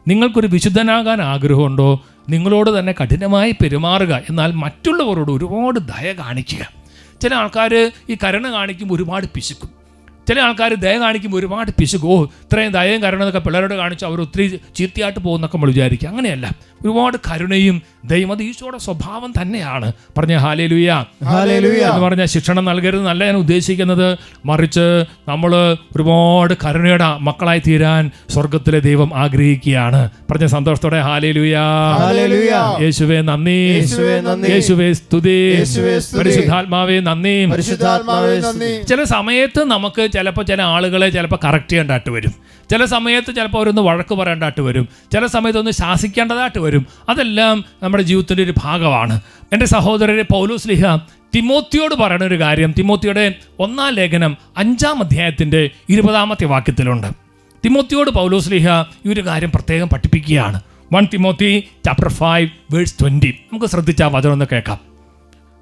നിങ്ങൾക്കൊരു വിശുദ്ധനാകാൻ ആഗ്രഹമുണ്ടോ, നിങ്ങളോട് തന്നെ കഠിനമായി പെരുമാറുക, എന്നാൽ മറ്റുള്ളവരോട് ഒരുപാട് ദയ കാണിക്കുക. ചില ആൾക്കാർ ഈ കരുണ കാണിക്കുമ്പോൾ ഒരുപാട് പിശുക്കും. ചില ആൾക്കാർ ദയ കാണിക്കുമ്പോൾ ഒരുപാട് പിശുക്കോ ഇത്രയും ദയയും കരുണയൊക്കെ പിള്ളേരോട് കാണിച്ച് അവർ ഒത്തിരി ചീത്തയായിട്ട് പോകുന്നൊക്കെ നമ്മൾ വിചാരിക്കുക. അങ്ങനെയല്ല, ഒരുപാട് കരുണയും ദയയും അത് ഈശോയുടെ സ്വഭാവം തന്നെയാണ്. പറഞ്ഞ ഹല്ലേലൂയ. എന്ന് പറഞ്ഞാൽ ശിക്ഷണം നൽകരുതെന്നല്ല ഞാൻ ഉദ്ദേശിക്കുന്നത്, മറിച്ച് നമ്മൾ ഒരുപാട് കരുണയുടെ മക്കളായി തീരാൻ സ്വർഗത്തിലെ ദൈവം ആഗ്രഹിക്കുകയാണ്. പറഞ്ഞ സന്തോഷത്തോടെ ഹല്ലേലൂയ. യേശുവേ നന്ദി, യേശുവേ സ്തുതി, പരിശുദ്ധാത്മാവേ നന്ദി. ചില സമയത്ത് നമുക്ക് ചിലപ്പോൾ ചില ആളുകളെ ചിലപ്പോൾ കറക്റ്റ് ചെയ്യേണ്ടതായിട്ട് വരും, ചില സമയത്ത് ചിലപ്പോൾ അവരൊന്ന് വഴക്ക് പറയേണ്ടതായിട്ട് വരും, ചില സമയത്ത് ഒന്ന് ശാസിക്കേണ്ടതായിട്ട് വരും. അതെല്ലാം നമ്മുടെ ജീവിതത്തിൻ്റെ ഒരു ഭാഗമാണ്. എൻ്റെ സഹോദരരെ, പൗലോസ് ശ്ലീഹ തിമോത്തിയോട് പറയുന്ന ഒരു കാര്യം തിമോത്തിയുടെ 1-ാം ലേഖനം 5-ാം അധ്യായത്തിൻ്റെ 20-ാമത്തെ വാക്യത്തിലുണ്ട്. തിമോത്തിയോട് പൗലോസ് ശ്ലീഹ ഈ ഒരു കാര്യം പ്രത്യേകം പഠിപ്പിക്കുകയാണ്. 1 Timothy chapter 5 verse 20. നമുക്ക് ശ്രദ്ധിച്ച ആ വചനം ഒന്ന് കേൾക്കാം.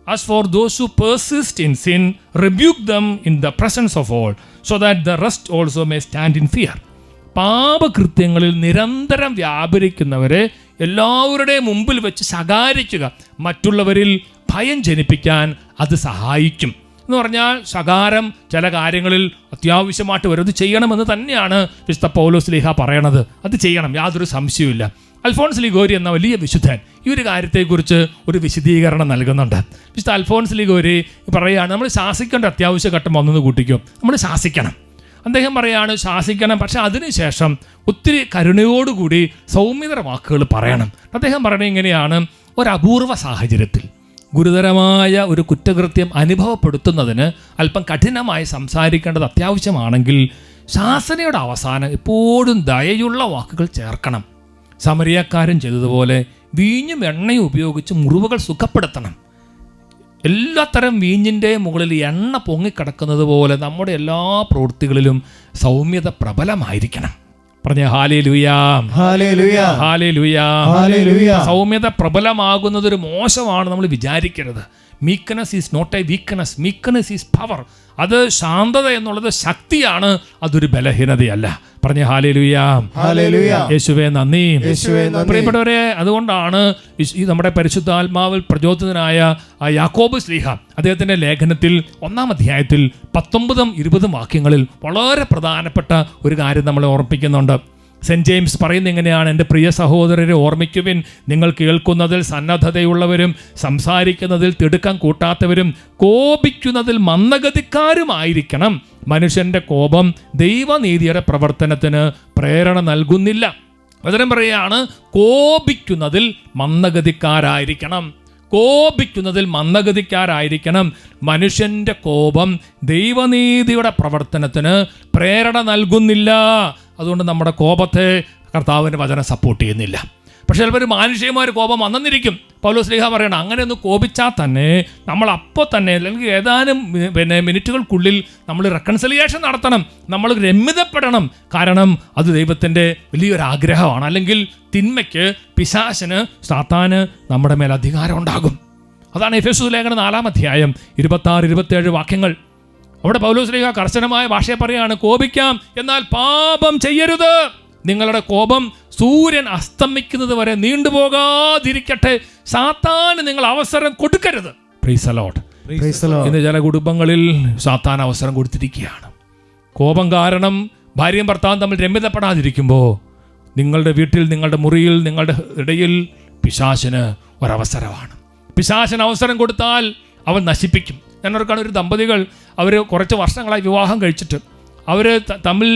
As for those who persist in sin, rebuke them in the presence of all, so that the rest also may stand in fear. പാപകൃത്യങ്ങളിൽ നിരന്തരം വ്യാപരിക്കുന്നവരെ എല്ലാവരുടെയും മുമ്പിൽ വെച്ച് ശകാരിക്കുക. മറ്റുള്ളവരിൽ ഭയം ജനിപ്പിക്കാൻ അത് സഹായിക്കും. എന്ന് പറഞ്ഞാൽ ശകാരം ചില കാര്യങ്ങളിൽ അത്യാവശ്യമായിട്ട് വരും, അത് ചെയ്യണമെന്ന് തന്നെയാണ് വിശുദ്ധ പൗലോസ് ശ്ലീഹ പറയണത്. അത് ചെയ്യണം, യാതൊരു സംശയവുമില്ല. അൽഫോൺസ് ലിഗോരി എന്ന വലിയ വിശുദ്ധൻ ഈ ഒരു കാര്യത്തെക്കുറിച്ച് ഒരു വിശദീകരണം നൽകുന്നുണ്ട്. വിശുദ്ധ അൽഫോൺസ് ലിഗോരി പറയുകയാണ്, നമ്മൾ ശാസിക്കേണ്ട അത്യാവശ്യ ഘട്ടം വന്നെന്ന് കൂട്ടിക്കും, നമ്മൾ ശാസിക്കണം. അദ്ദേഹം പറയുകയാണ് ശാസിക്കണം, പക്ഷെ അതിനുശേഷം ഒത്തിരി കരുണയോടുകൂടി സൗമ്യതര വാക്കുകൾ പറയണം. അദ്ദേഹം പറയുന്നത് ഇങ്ങനെയാണ്, ഒരു അപൂർവ സാഹചര്യത്തിൽ ഗുരുതരമായ ഒരു കുറ്റകൃത്യം അനുഭവപ്പെടുത്തുന്നതിന് അല്പം കഠിനമായി സംസാരിക്കേണ്ടത് അത്യാവശ്യമാണെങ്കിൽ ശാസനയുടെ അവസാനം എപ്പോഴും ദയയുള്ള വാക്കുകൾ ചേർക്കണം. സമരിയക്കാരൻ ചെയ്തതുപോലെ വീഞ്ഞും എണ്ണയും ഉപയോഗിച്ച് മുറിവുകൾ സുഖപ്പെടുത്തണം. എല്ലാത്തരം വീഞ്ഞിൻ്റെ മുകളിൽ എണ്ണ പൊങ്ങിക്കിടക്കുന്നത് പോലെ നമ്മുടെ എല്ലാ പ്രവൃത്തികളിലും സൗമ്യത പ്രബലമായിരിക്കണം. പറഞ്ഞ ഹല്ലേലൂയാ, ഹല്ലേലൂയാ, ഹല്ലേലൂയാ. സൗമ്യത പ്രബലമാകുന്നത് ഒരു മോശമാണ് നമ്മൾ വിചാരിക്കരുത്. Meekness is not a weakness, meekness is power. അത് ശാന്തത എന്നുള്ളത് ശക്തിയാണ്, അതൊരു ബലഹീനതയല്ല. പറഞ്ഞ ഹല്ലേലൂയാ, ഹല്ലേലൂയാ. യേശുവേ നന്ദി. പ്രിയപ്പെട്ടവരെ, അതുകൊണ്ടാണ് ഈ നമ്മുടെ പരിശുദ്ധാത്മാവിൽ പ്രചോദിതനായ യാക്കോബ് ശ്ലീഹ അദ്ദേഹത്തിൻ്റെ ലേഖനത്തിൽ 1-ാം അധ്യായത്തിൽ 19-20 വാക്യങ്ങളിൽ വളരെ പ്രധാനപ്പെട്ട ഒരു കാര്യം നമ്മളെ ഓർമ്മിപ്പിക്കുന്നുണ്ട്. സെൻറ്റ് ജെയിംസ് പറയുന്നത് എങ്ങനെയാണ്, എൻ്റെ പ്രിയ സഹോദരരെ ഓർമ്മിക്കുവിൻ, നിങ്ങൾ കേൾക്കുന്നതിൽ സന്നദ്ധതയുള്ളവരും സംസാരിക്കുന്നതിൽ തിടുക്കം കൂട്ടാത്തവരും കോപിക്കുന്നതിൽ മന്ദഗതിക്കാരുമായിരിക്കണം. മനുഷ്യൻ്റെ കോപം ദൈവനീതിയുടെ പ്രവർത്തനത്തിന് പ്രേരണ നൽകുന്നില്ല. വചനം പറയുകയാണ്, കോപിക്കുന്നതിൽ മന്ദഗതിക്കാരായിരിക്കണം, കോപിക്കുന്നതിൽ മന്ദഗതിക്കാരായിരിക്കണം. മനുഷ്യൻ്റെ കോപം ദൈവനീതിയുടെ പ്രവർത്തനത്തിന് പ്രേരണ നൽകുന്നില്ല. അതുകൊണ്ട് നമ്മുടെ കോപത്തെ കർത്താവിൻ്റെ വചനം സപ്പോർട്ട് ചെയ്യുന്നില്ല. പക്ഷേ ചിലപ്പോൾ മാനുഷികമായ കോപം വന്നെന്നിരിക്കും. പൗലോസ് ശ്ലീഹ പറയണം, അങ്ങനെ ഒന്ന് കോപിച്ചാൽ തന്നെ നമ്മൾ അപ്പോൾ തന്നെ അല്ലെങ്കിൽ ഏതാനും മിനിറ്റുകൾക്കുള്ളിൽ നമ്മൾ റെക്കൺസിലിയേഷൻ നടത്തണം, നമ്മൾ രമ്യതപ്പെടണം. കാരണം അത് ദൈവത്തിൻ്റെ വലിയൊരു ആഗ്രഹമാണ്. അല്ലെങ്കിൽ തിന്മയ്ക്ക്, പിശാചിന്, സാത്താന് നമ്മുടെ മേൽ അധികാരം ഉണ്ടാകും. അതാണ് എഫെസോസ് ലേഖനം 4-ാം അധ്യായം 26-27 വാക്യങ്ങൾ. അവിടെ പൗലോസ് ശ്ലീഹ കർശനമായ ഭാഷയെ പറയുകയാണ്, കോപിക്കാം, എന്നാൽ പാപം ചെയ്യരുത്. നിങ്ങളുടെ കോപം സൂര്യൻ അസ്തമിക്കുന്നത് വരെ നീണ്ടുപോകാതിരിക്കട്ടെ. സാത്താന് നിങ്ങൾ അവസരം കൊടുക്കരുത്. Praise the Lord. ഇന്ന് ചില കുടുംബങ്ങളിൽ സാത്താൻ അവസരം കൊടുത്തിരിക്കുകയാണ്. കോപം കാരണം ഭാര്യയും ഭർത്താവും തമ്മിൽ രമ്യതപ്പെടാതിരിക്കുമ്പോൾ നിങ്ങളുടെ വീട്ടിൽ, നിങ്ങളുടെ മുറിയിൽ, നിങ്ങളുടെ ഇടയിൽ പിശാചിന് ഒരവസരമാണ്. പിശാചിന് അവസരം കൊടുത്താൽ അവൻ നശിപ്പിക്കും. ഞാനോർക്കാണ്, ഒരു ദമ്പതികൾ അവർ കുറച്ച് വർഷങ്ങളായി വിവാഹം കഴിച്ചിട്ട് അവർ തമ്മിൽ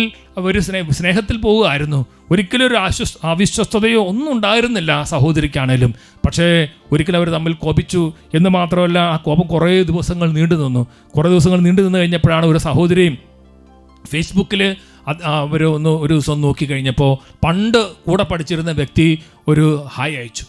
ഒരു സ്നേഹത്തിൽ പോവുകയായിരുന്നു. ഒരിക്കലും ഒരു അവിശ്വസ്തതയോ ഒന്നും ഉണ്ടായിരുന്നില്ല സഹോദരിക്കാണേലും. പക്ഷേ ഒരിക്കലും അവർ തമ്മിൽ കോപിച്ചു എന്ന് മാത്രമല്ല, ആ കോപം കുറേ ദിവസങ്ങൾ നീണ്ടു നിന്നു. കഴിഞ്ഞപ്പോഴാണ് ഒരു സഹോദരിയും ഫേസ്ബുക്കിൽ അവർ ഒരു ദിവസം നോക്കി കഴിഞ്ഞപ്പോൾ പണ്ട് കൂടെ പഠിച്ചിരുന്ന വ്യക്തി ഒരു ഹായ് അയച്ചു.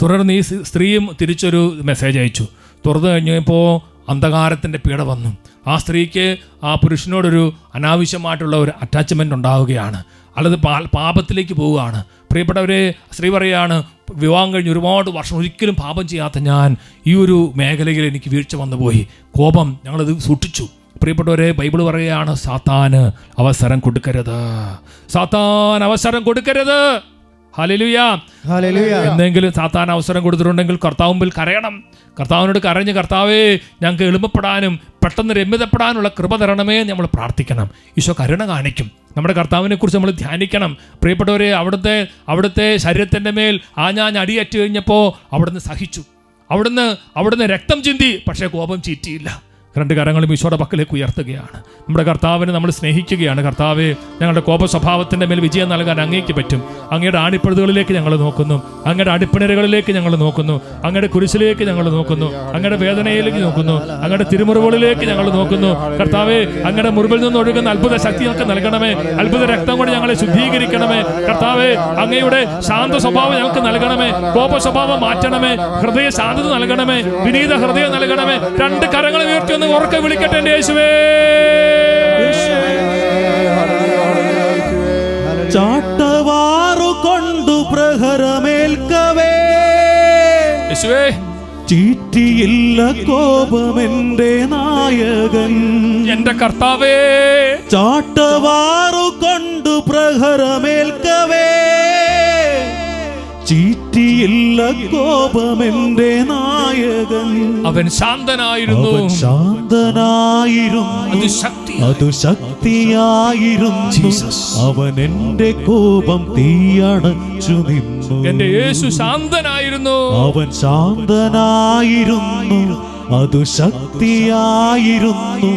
തുടർന്ന് ഈ സ്ത്രീയും തിരിച്ചൊരു മെസ്സേജ് അയച്ചു. തുറന്നു കഴിഞ്ഞപ്പോൾ അന്ധകാരത്തിൻ്റെ പീഡ വന്നു. ആ സ്ത്രീക്ക് ആ പുരുഷനോടൊരു അനാവശ്യമായിട്ടുള്ള ഒരു അറ്റാച്ച്മെൻ്റ് ഉണ്ടാവുകയാണ്. അല്ലത് പാപത്തിലേക്ക് പോവുകയാണ്. പ്രിയപ്പെട്ടവരെ, സ്ത്രീ പറയുകയാണ്, വിവാഹം കഴിഞ്ഞ് ഒരുപാട് വർഷം ഒരിക്കലും പാപം ചെയ്യാത്ത ഞാൻ ഈ ഒരു മേഖലയിൽ എനിക്ക് വീഴ്ച വന്നുപോയി. കോപം ഞങ്ങളത് സൂക്ഷിച്ചു. പ്രിയപ്പെട്ടവരെ, ബൈബിൾ പറയുകയാണ്, സാത്താന് അവസരം കൊടുക്കരുത്, സാത്താൻ അവസരം കൊടുക്കരുത്. ഹല്ലേലൂയ. ഹല്ലേലൂയ. എന്തെങ്കിലും സാത്താൻ അവസരം കൊടുത്തിട്ടുണ്ടെങ്കിൽ കർത്താവ് മുമ്പിൽ കരയണം. കർത്താവിനോട് കരഞ്ഞ്, കർത്താവേ ഞങ്ങൾക്ക് എളുപ്പപ്പെടാനും പെട്ടെന്ന് രമ്യതപ്പെടാനുള്ള കൃപ തരണമേ നമ്മൾ പ്രാർത്ഥിക്കണം. ഈശോ കരുണ കാണിക്കും. നമ്മുടെ കർത്താവിനെ കുറിച്ച് നമ്മൾ ധ്യാനിക്കണം. പ്രിയപ്പെട്ടവരെ, അവിടുത്തെ ശരീരത്തിൻ്റെ മേൽ ആഞ്ഞാൻ അടിയേറ്റ് കഴിഞ്ഞപ്പോൾ അവിടുന്ന് സഹിച്ചു. അവിടുന്ന് രക്തം ചിന്തി, പക്ഷേ കോപം ചീറ്റിയില്ല. രണ്ട് കരങ്ങളും ഈശോയുടെ പക്കലേക്ക് ഉയർത്തുകയാണ്. നമ്മുടെ കർത്താവിനെ നമ്മൾ സ്നേഹിക്കുകയാണ്. കർത്താവെ, ഞങ്ങളുടെ കോപ സ്വഭാവത്തിൻ്റെ മേൽ വിജയം നൽകാൻ അങ്ങേക്ക് പറ്റും. അങ്ങയുടെ ആണിപ്പഴുതുകളിലേക്ക് ഞങ്ങൾ നോക്കുന്നു, അങ്ങയുടെ അടിപ്പിണരുകളിലേക്ക് ഞങ്ങൾ നോക്കുന്നു, അങ്ങയുടെ കുരിശിലേക്ക് ഞങ്ങൾ നോക്കുന്നു, അങ്ങയുടെ വേദനയിലേക്ക് നോക്കുന്നു, അങ്ങയുടെ തിരുമുറിവുകളിലേക്ക് ഞങ്ങൾ നോക്കുന്നു. കർത്താവെ, അങ്ങയുടെ മുറിവിൽ നിന്ന് ഒഴുകുന്ന അത്ഭുത ശക്തി ഞങ്ങൾക്ക് നൽകണമേ. അത്ഭുത രക്തം കൊണ്ട് ഞങ്ങളെ ശുദ്ധീകരിക്കണമേ. കർത്താവെ, അങ്ങയുടെ ശാന്ത സ്വഭാവം ഞങ്ങൾക്ക് നൽകണമേ. കോപ സ്വഭാവം മാറ്റണമേ. ഹൃദയ ശാന്തത നൽകണമേ. വിനീത ഹൃദയം നൽകണമേ. രണ്ട് കരങ്ങൾ ഉയർത്തി ഒന്ന് ഉറക്കെ വിളിക്കട്ടെ, എൻ്റെ യേശുവേ. ചാട്ടവാറു കൊണ്ടു പ്രഹരമേൽക്കവേ യേശുവേ, ചീറ്റിയില്ല കോപമെന്റെ നായകൻ. എൻ്റെ കർത്താവേ, ചാട്ടവാറു കൊണ്ടു പ്രഹരമേൽക്കവേ ചീറ്റിയില്ല കോപമെന്റെ നായകൻ. അവൻ ശാന്തനായിരുന്നു. അതു ശക്തിയായിരുന്നു. അവൻ എന്റെ കോപം തീയണച്ചു നിന്നു. എന്റെ യേശു ശാന്തനായിരുന്നു. അവൻ ശാന്തനായിരുന്നു. അതു ശക്തിയായിരുന്നു.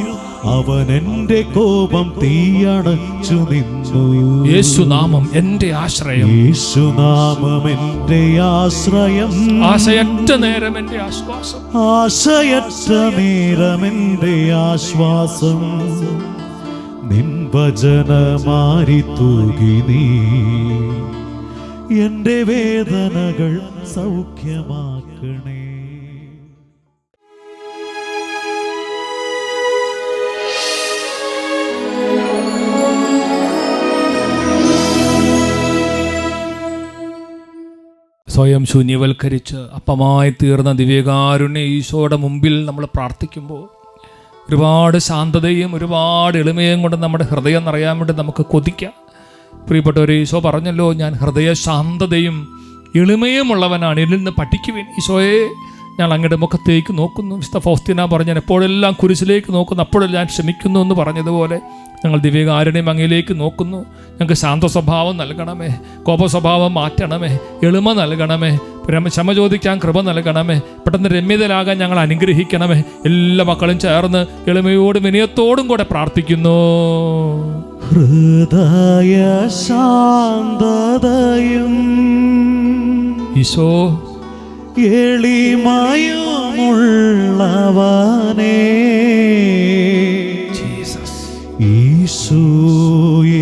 അവൻ എന്റെ കോപം തീയണച്ചു നിന്നു. യേശുനാമം എന്റെ ആശ്രയം. യേശുനാമം എന്റെ ആശ്രയം. ആശയറ്റ നേരം എന്റെ ആശ്വാസം. ആശയറ്റ നേരം എന്റെ ആശ്വാസം. നിൻ വചനമാരി തൂകി നീ എന്റെ വേദനകൾ സൗഖ്യമാക്കണേ. സ്വയം ശൂന്യവൽക്കരിച്ച് അപ്പമായി തീർന്ന ദിവ്യകാരുണ്യ ഈശോയുടെ മുമ്പിൽ നമ്മൾ പ്രാർത്ഥിക്കുമ്പോൾ ഒരുപാട് ശാന്തതയും ഒരുപാട് എളിമയും കൊണ്ട് നമ്മുടെ ഹൃദയം നിറയാൻ വേണ്ടി നമുക്ക് കൊതിക്കാം. പ്രിയപ്പെട്ടവരെ, ഈശോ പറഞ്ഞല്ലോ, ഞാൻ ഹൃദയ ശാന്തതയും എളിമയും ഉള്ളവനാണ്, ഇതിൽ നിന്ന് പഠിക്കുവിൻ. ഈശോയെ, ഞാൻ അങ്ങയുടെ മുഖത്തേക്ക് നോക്കുന്നു. വിശുദ്ധ ഫൗസ്തീന പറഞ്ഞാൽ എപ്പോഴെല്ലാം കുരിശിലേക്ക് നോക്കുന്നു അപ്പോഴെല്ലാം ഞാൻ ക്ഷമിക്കുന്നു എന്ന് പറഞ്ഞതുപോലെ ഞങ്ങൾ ദിവ്യകാരുണ്യം അങ്ങയിലേക്ക് നോക്കുന്നു. ഞങ്ങൾക്ക് ശാന്ത സ്വഭാവം നൽകണമേ, കോപ സ്വഭാവം മാറ്റണമേ, എളിമ നൽകണമേ, ക്ഷമ ചോദിക്കാൻ കൃപ നൽകണമേ, പെട്ടെന്ന് രമ്യതയിലാകാൻ ഞങ്ങൾ അനുഗ്രഹിക്കണമേ. എല്ലാ മക്കളും ചേർന്ന് എളിമയോടും വിനയത്തോടും കൂടെ പ്രാർത്ഥിക്കുന്നു. ഹൃദയ ശാന്തതയും ഈശോ എളിമയുമുള്ളവനേ, ഈശോയേ,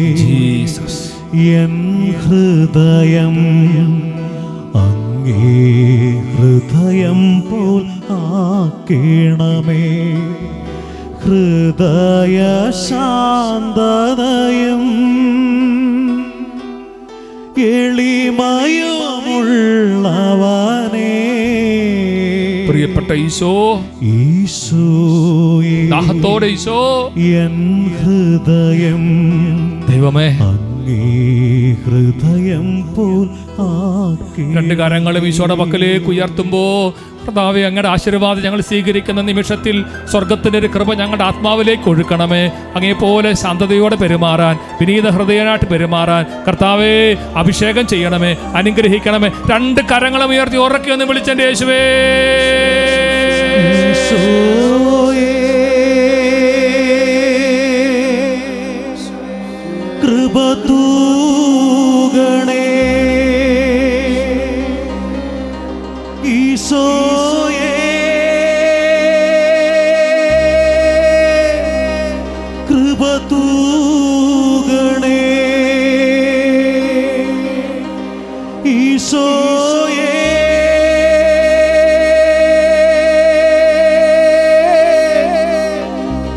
എൻ ഹൃദയം അങ്ങേ ഹൃദയം പോൽ ആക്കേണമേ. ഹൃദയ ശാന്തതയും എളിമയുമുള്ളവനേ. പ്രിയപ്പെട്ട ഈശോ, ഈശോയേ, ദാഹത്തോടെ ഈശോ, എൻ ഹൃദയം ദൈവമേ അങ്ങേ ഹൃദയം പോൽ ആക്കി. രണ്ട് കരങ്ങളും ഈശോയുടെ പക്കലേക്ക് ഉയർത്തുമ്പോ, കർത്താവേ, അങ്ങയുടെ ആശീർവാദം ഞങ്ങൾ സ്വീകരിക്കുന്ന നിമിഷത്തിൽ സ്വർഗത്തിന്റെ ഒരു കൃപ ഞങ്ങളുടെ ആത്മാവിലേക്ക് ഒഴുക്കണമേ. അങ്ങേപോലെ ശാന്തതയോടെ പെരുമാറാൻ, വിനീത ഹൃദയനായിട്ട് പെരുമാറാൻ കർത്താവേ അഭിഷേകം ചെയ്യണമേ, അനുഗ്രഹിക്കണമേ. രണ്ട് കരങ്ങളും ഉയർത്തി ഉറക്കി ഒന്ന് വിളിച്ചെന്റെ യേശുവേ. കൃപ തൂകണേ ഈശോയേ, കൃപ തൂകണേ ഈശോയേ,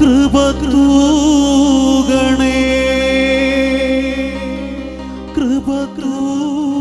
കൃപ തൂകണേ, കൃപ തൂകണേ.